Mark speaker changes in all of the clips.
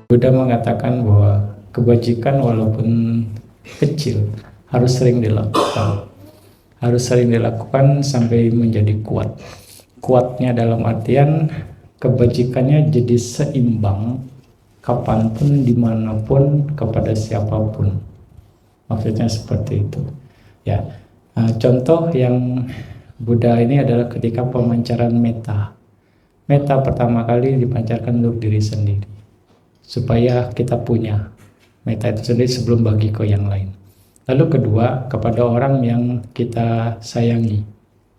Speaker 1: Buddha mengatakan bahwa kebajikan walaupun kecil harus sering dilakukan. Harus sering dilakukan sampai menjadi kuat. Kuatnya dalam artian kebajikannya jadi seimbang kapanpun, dimanapun, kepada siapapun. Maksudnya seperti itu. Ya, contoh yang Buddha ini adalah ketika pemancaran metta. Metta pertama kali dipancarkan untuk diri sendiri, supaya kita punya metta itu sendiri sebelum bagi ke yang lain. Lalu kedua, kepada orang yang kita sayangi,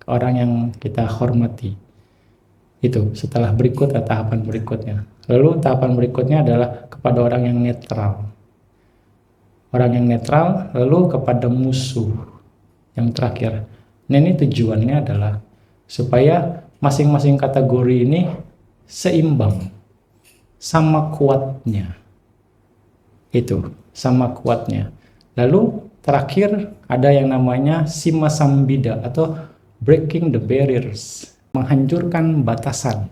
Speaker 1: orang yang kita hormati. Itu setelah berikut tahapan berikutnya. Lalu tahapan berikutnya adalah kepada orang yang netral. Orang yang netral, lalu kepada musuh yang terakhir. Nah, ini tujuannya adalah supaya masing-masing kategori ini seimbang, sama kuatnya. Itu, sama kuatnya. Lalu terakhir ada yang namanya Sima Sambida atau breaking the barriers, menghancurkan batasan.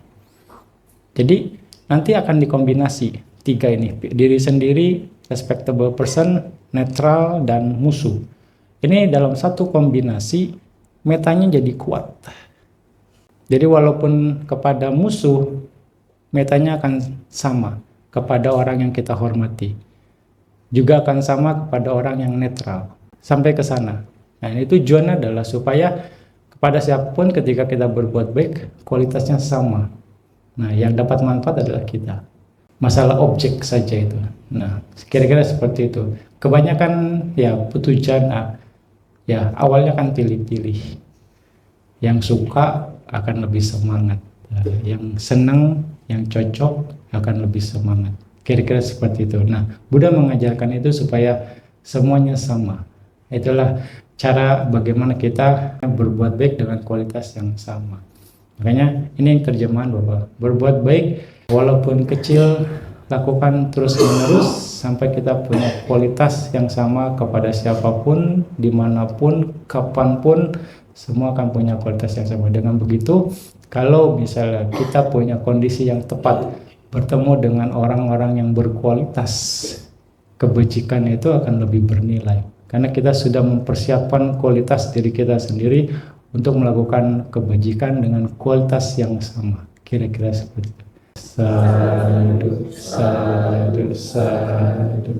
Speaker 1: Jadi nanti akan dikombinasi tiga ini, diri sendiri, respectable person, netral, dan musuh. Ini dalam satu kombinasi metanya jadi kuat. Jadi walaupun kepada musuh metanya akan sama kepada orang yang kita hormati, juga akan sama kepada orang yang netral, sampai ke sana. Nah, ini tujuannya adalah supaya kepada siapapun ketika kita berbuat baik kualitasnya sama. Nah, yang dapat manfaat adalah kita. Masalah objek saja itu. Nah, kira-kira seperti itu. Kebanyakan ya putujan ya awalnya kan pilih-pilih. Yang suka akan lebih semangat. Yang senang, yang cocok akan lebih semangat. Kira-kira seperti itu. Nah, Buddha mengajarkan itu supaya semuanya sama. Itulah cara bagaimana kita berbuat baik dengan kualitas yang sama. Makanya ini terjemahan bahwa berbuat baik walaupun kecil, lakukan terus-menerus sampai kita punya kualitas yang sama kepada siapapun, dimanapun, kapanpun, semua akan punya kualitas yang sama. Dengan begitu, kalau misalnya kita punya kondisi yang tepat, bertemu dengan orang-orang yang berkualitas, kebajikan itu akan lebih bernilai. Karena kita sudah mempersiapkan kualitas diri kita sendiri untuk melakukan kebajikan dengan kualitas yang sama. Kira-kira seperti itu. Sadhu, sadhu, sadhu.